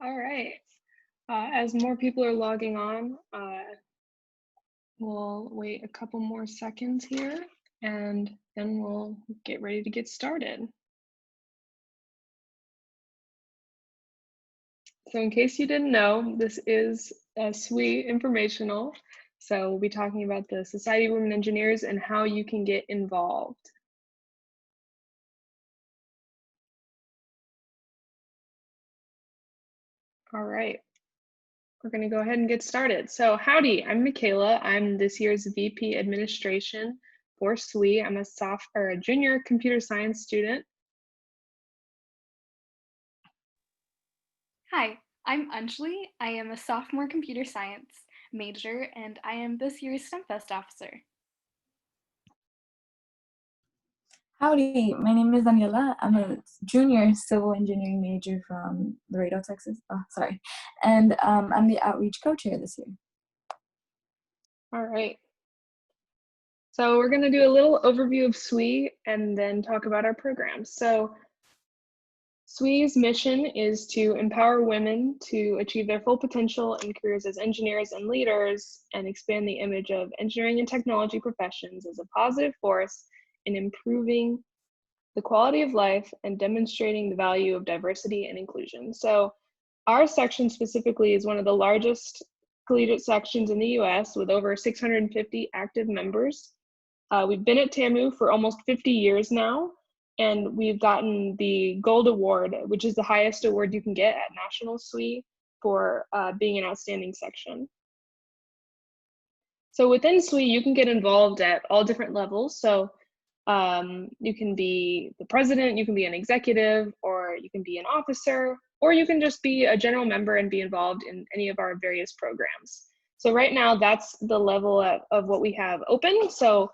All right. As more people are logging on, we'll wait a couple more seconds here and then we'll get ready to get started. So in case you didn't know, this is a SWE informational. So we'll be talking about the Society of Women Engineers and how you can get involved. All right. We're going to go ahead and get started. So howdy, I'm Michaela. I'm this year's VP Administration for SWE. I'm a junior computer science student. Hi, I'm Anjali. I am a sophomore computer science major, and I am this year's STEMFest officer. Howdy, my name is Daniela. I'm a junior civil engineering major from Laredo, Texas. And I'm the outreach co-chair this year. All right. So we're going to do a little overview of SWE and then talk about our programs. So SWE's mission is to empower women to achieve their full potential in careers as engineers and leaders and expand the image of engineering and technology professions as a positive force in improving the quality of life and demonstrating the value of diversity and inclusion. So our section specifically is one of the largest collegiate sections in the US with over 650 active members. We've been at TAMU for almost 50 years now, and we've gotten the Gold Award, which is the highest award you can get at National SWE for being an outstanding section. So within SWE, you can get involved at all different levels. So you can be the president, you can be an executive, or you can be an officer, or you can just be a general member and be involved in any of our various programs. So right now, that's the level of what we have open. So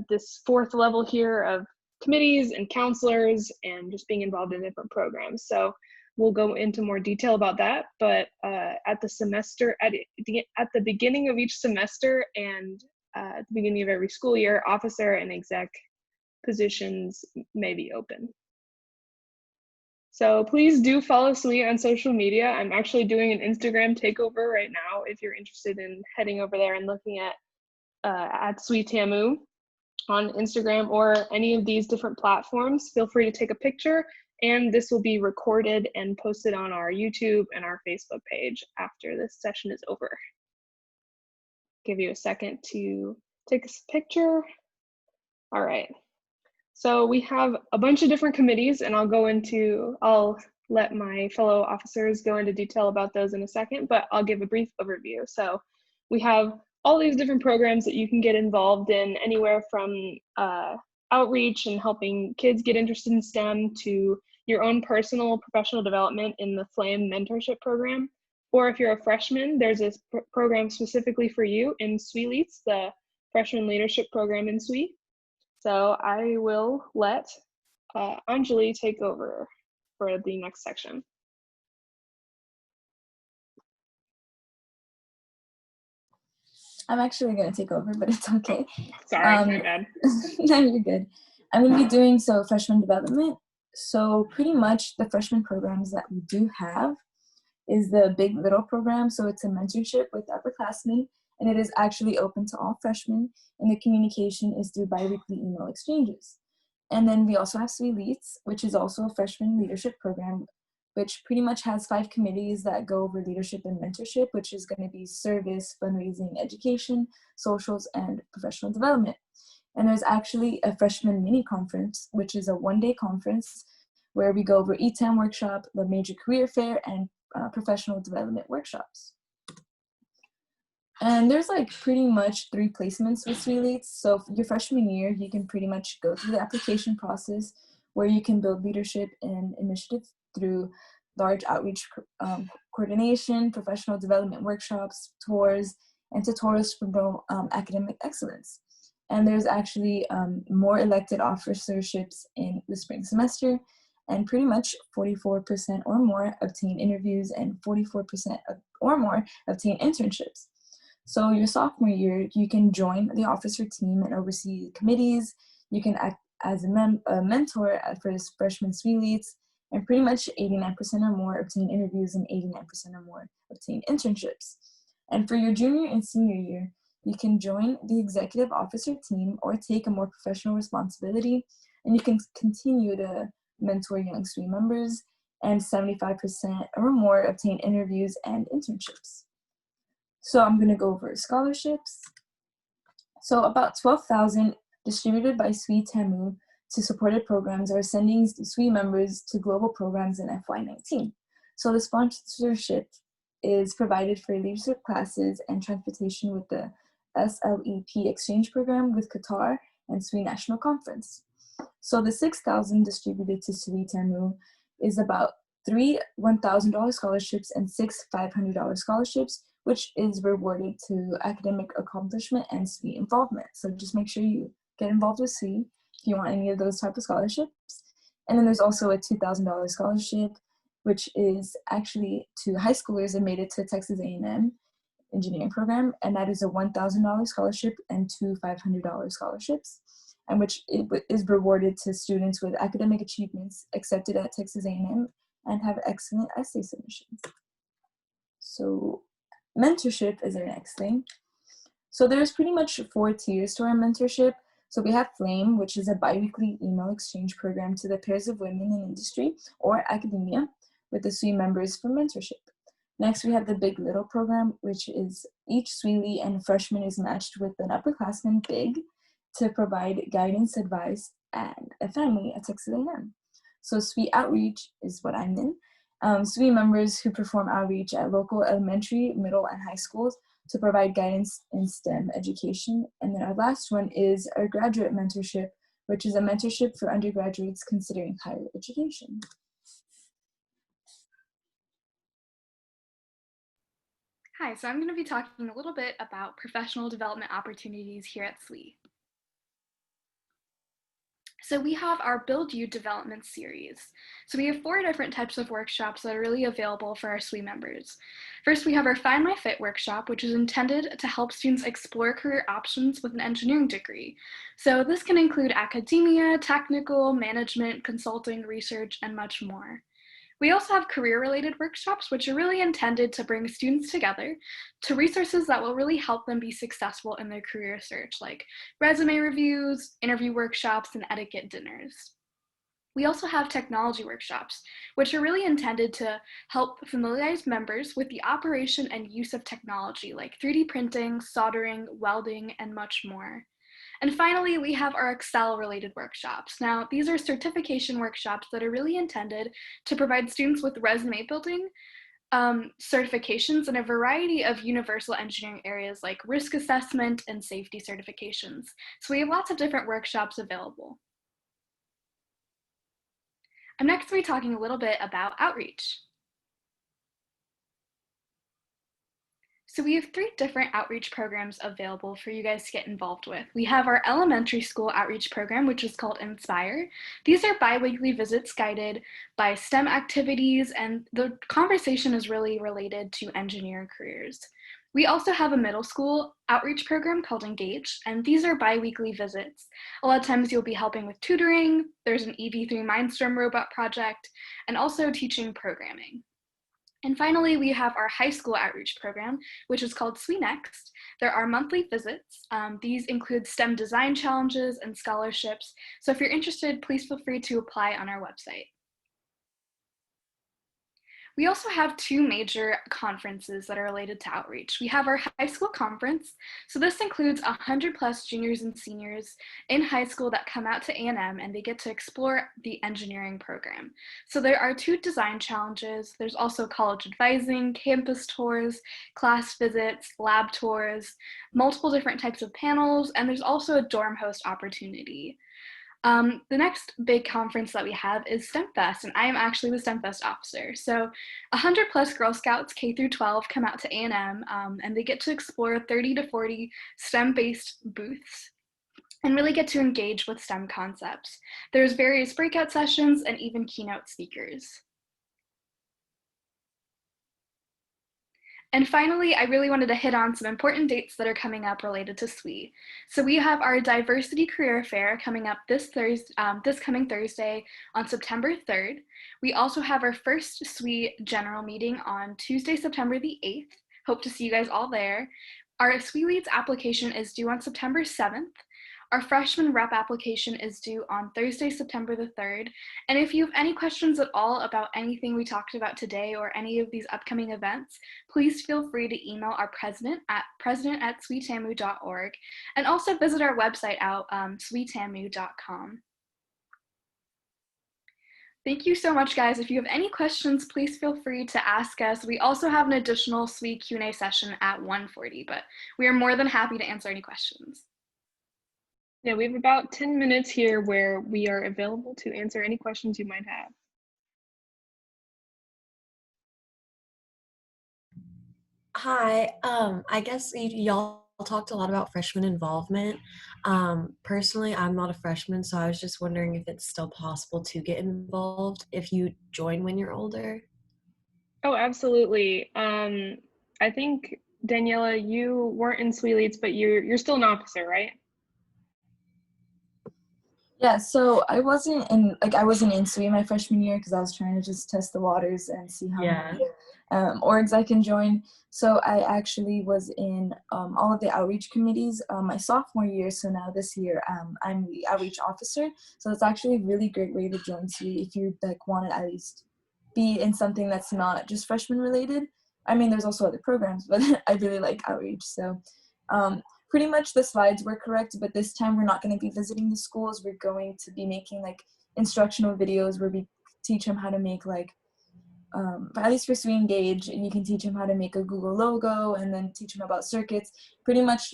this fourth level here of committees and counselors and just being involved in different programs. So we'll go into more detail about that, but at the beginning of each semester and at the beginning of every school year, officer and exec positions may be open. So please do follow SWE on social media. I'm actually doing an Instagram takeover right now if you're interested in heading over there and looking at SWE TAMU on Instagram or any of these different platforms. Feel free to take a picture, and this will be recorded and posted on our YouTube and our Facebook page after this session is over. Give you a second to take a picture. All right. So we have a bunch of different committees, and I'll let my fellow officers go into detail about those in a second, but I'll give a brief overview. So we have all these different programs that you can get involved in, anywhere from outreach and helping kids get interested in STEM to your own personal professional development in the FLAME mentorship program. Or if you're a freshman, there's a program specifically for you in SWE Leads, the freshman leadership program in SWE. So I will let Anjali take over for the next section. I'm actually going to take over, but it's okay. Sorry, my bad. No, you're good. I'm going to be doing freshman development. So pretty much the freshman programs that we do have is the Big Little program. So it's a mentorship with upperclassmen, and it is actually open to all freshmen, and the communication is through biweekly email exchanges. And then we also have SWE Leads, which is also a freshman leadership program, which pretty much has 5 committees that go over leadership and mentorship, which is going to be service, fundraising, education, socials, and professional development. And there's actually a freshman mini conference, which is a one-day conference where we go over E10 workshop, the major career fair, and professional development workshops. And there's pretty much 3 placements with SWE Leads. So your freshman year, you can pretty much go through the application process where you can build leadership and initiative through large outreach coordination, professional development workshops, tours, and tutorials to promote academic excellence. And there's actually more elected officerships in the spring semester, and pretty much 44% or more obtain interviews and 44% or more obtain internships. So your sophomore year, you can join the officer team and oversee committees. You can act as a mentor for freshman SWE Leads, and pretty much 89% or more obtain interviews and 89% or more obtain internships. And for your junior and senior year, you can join the executive officer team or take a more professional responsibility, and you can continue to mentor young SWE members, and 75% or more obtain interviews and internships. So I'm going to go over scholarships. So about 12,000 distributed by SWE TAMU to supported programs are sending SWE members to global programs in FY19. So the sponsorship is provided for leadership classes and transportation with the SLEP exchange program with Qatar and SWE National Conference. So the 6,000 distributed to SWE TAMU is about 3 $1,000 scholarships and 6 $500 scholarships, which is rewarded to academic accomplishment and SWE involvement. So just make sure you get involved with SWE if you want any of those type of scholarships. And then there's also a $2,000 scholarship, which is actually to high schoolers that made it to Texas A&M engineering program, and that is a $1,000 scholarship and 2 $500 scholarships, and which is rewarded to students with academic achievements accepted at Texas A&M and have excellent essay submissions. So mentorship is our next thing. So there's pretty much 4 tiers to our mentorship. So we have Flame, which is a biweekly email exchange program to the pairs of women in industry or academia with the SWE members for mentorship. Next, we have the Big Little program, which is each SWE and freshman is matched with an upperclassman Big to provide guidance, advice, and a family at Texas A&M. So SWE Outreach is what I'm in. SWE members who perform outreach at local elementary, middle, and high schools to provide guidance in STEM education. And then our last one is our graduate mentorship, which is a mentorship for undergraduates considering higher education. Hi, so I'm going to be talking a little bit about professional development opportunities here at SWE. So we have our Build You Development Series. So we have 4 different types of workshops that are really available for our SWE members. First, we have our Find My Fit workshop, which is intended to help students explore career options with an engineering degree. So this can include academia, technical, management, consulting, research, and much more. We also have career-related workshops, which are really intended to bring students together to resources that will really help them be successful in their career search, like resume reviews, interview workshops, and etiquette dinners. We also have technology workshops, which are really intended to help familiarize members with the operation and use of technology, like 3D printing, soldering, welding, and much more. And finally, we have our Excel-related workshops. Now, these are certification workshops that are really intended to provide students with resume building certifications in a variety of universal engineering areas like risk assessment and safety certifications. So we have lots of different workshops available. I'm next going to be talking a little bit about outreach. So we have 3 different outreach programs available for you guys to get involved with. We have our elementary school outreach program, which is called Inspire. These are bi-weekly visits guided by STEM activities, and the conversation is really related to engineering careers. We also have a middle school outreach program called Engage, and these are bi-weekly visits. A lot of times you'll be helping with tutoring, there's an EV3 Mindstorm robot project, and also teaching programming. And finally, we have our high school outreach program, which is called SWE Next. There are monthly visits. These include STEM design challenges and scholarships. So if you're interested, please feel free to apply on our website. We also have 2 major conferences that are related to outreach. We have our high school conference. So this includes 100+ juniors and seniors in high school that come out to A&M and they get to explore the engineering program. So there are 2 design challenges. There's also college advising, campus tours, class visits, lab tours, multiple different types of panels, and there's also a dorm host opportunity. The next big conference that we have is STEMfest, and I am actually the STEMfest officer. So 100+ Girl Scouts K through 12 come out to A&M, and they get to explore 30 to 40 STEM-based booths and really get to engage with STEM concepts. There's various breakout sessions and even keynote speakers. And finally, I really wanted to hit on some important dates that are coming up related to SWE. So we have our Diversity Career Fair coming up this coming Thursday on September 3rd. We also have our first SWE general meeting on Tuesday, September the 8th. Hope to see you guys all there. Our SWE Leads application is due on September 7th. Our freshman rep application is due on Thursday, September the 3rd. And if you have any questions at all about anything we talked about today or any of these upcoming events, please feel free to email our president@swetamu.org, and also visit our website at swetamu.com. Thank you so much, guys. If you have any questions, please feel free to ask us. We also have an additional SWE Q&A session at 1:40, but we are more than happy to answer any questions. Yeah, we have about 10 minutes here where we are available to answer any questions you might have. Hi, I guess y'all talked a lot about freshman involvement. Personally, I'm not a freshman, so I was just wondering if it's still possible to get involved if you join when you're older. Oh, absolutely. I think, Daniela, you weren't in SWE Leads, but you're still an officer, right? Yeah, so I wasn't in SWE my freshman year because I was trying to just test the waters and see how many orgs I can join. So I actually was in all of the outreach committees my sophomore year. So now this year I'm the outreach officer. So it's actually a really great way to join SWE if you want to at least be in something that's not just freshman related. I mean, there's also other programs, but I really like outreach. So pretty much the slides were correct, but this time we're not going to be visiting the schools. We're going to be making instructional videos where we teach them how to make at least for SWE Engage, and you can teach them how to make a Google logo and then teach them about circuits. Pretty much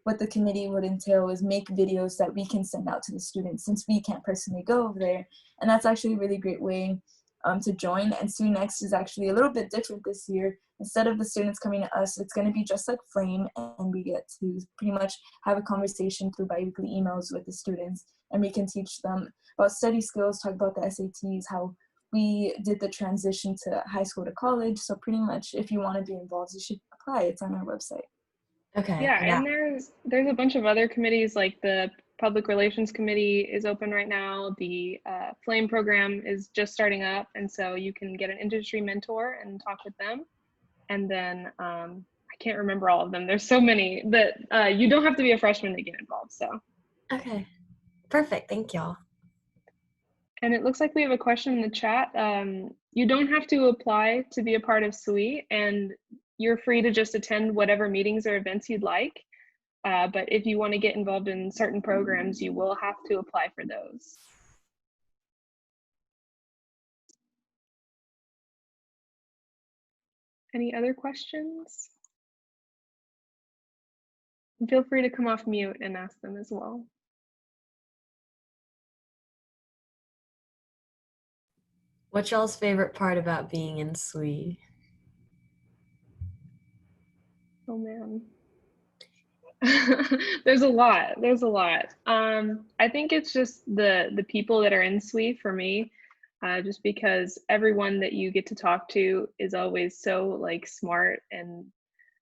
what the committee would entail is make videos that we can send out to the students since we can't personally go over there. And that's actually a really great way to join. And SWE Next is actually a little bit different this year. Instead of the students coming to us, it's going to be just like Flame, and we get to pretty much have a conversation through biweekly emails with the students, and we can teach them about study skills, talk about the SATs, how we did the transition to high school to college. So pretty much if you want to be involved, you should apply. It's on our website. Okay. Yeah, and there's a bunch of other committees, like the Public Relations Committee is open right now. The Flame program is just starting up, and so you can get an industry mentor and talk with them. And then I can't remember all of them. There's so many, but you don't have to be a freshman to get involved. So. Okay, perfect. Thank y'all. And it looks like we have a question in the chat. You don't have to apply to be a part of SWE, and you're free to just attend whatever meetings or events you'd like. But if you want to get involved in certain programs, you will have to apply for those. Any other questions? And feel free to come off mute and ask them as well. What's y'all's favorite part about being in SWE? Oh man. There's a lot. I think it's just the people that are in SWE for me, just because everyone that you get to talk to is always so smart, and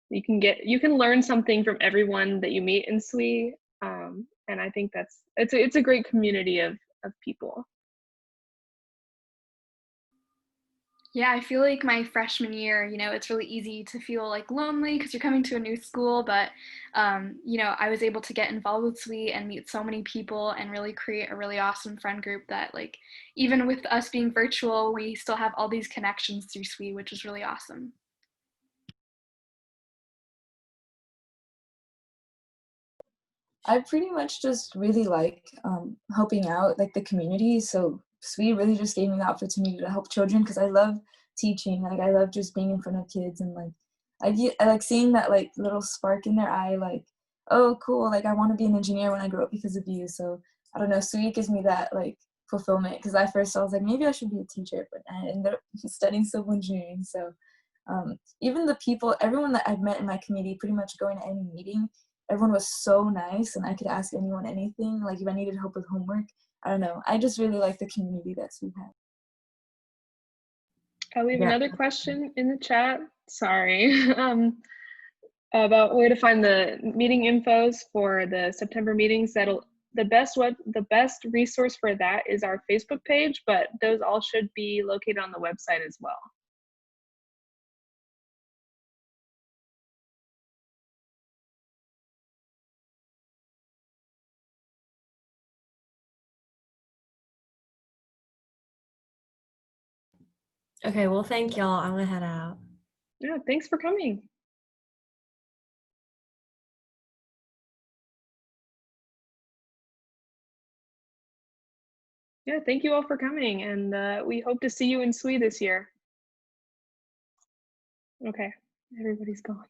you can learn something from everyone that you meet in SWE. And I think it's a great community of people. Yeah, I feel like my freshman year, it's really easy to feel lonely because you're coming to a new school, but, I was able to get involved with SWE and meet so many people and really create a really awesome friend group that even with us being virtual, we still have all these connections through SWE, which is really awesome. I pretty much just really like helping out the community. So SWE really just gave me the opportunity to help children because I love teaching. I love just being in front of kids, and I like seeing that little spark in their eye, oh cool, I want to be an engineer when I grow up because of you. So I don't know, SWE gives me that fulfillment, because at first I was maybe I should be a teacher, but I ended up studying civil engineering. So even everyone that I've met in my community, pretty much going to any meeting, everyone was so nice, and I could ask anyone anything, if I needed help with homework. I don't know, I just really like the community that SWE has. We have another question in the chat. sorry, about where to find the meeting infos for the September meetings. The best resource for that is our Facebook page, but those all should be located on the website as well. Okay, well, thank y'all. I'm gonna head out. Yeah, thanks for coming. Yeah, thank you all for coming, and we hope to see you in SWE this year. Okay, everybody's gone.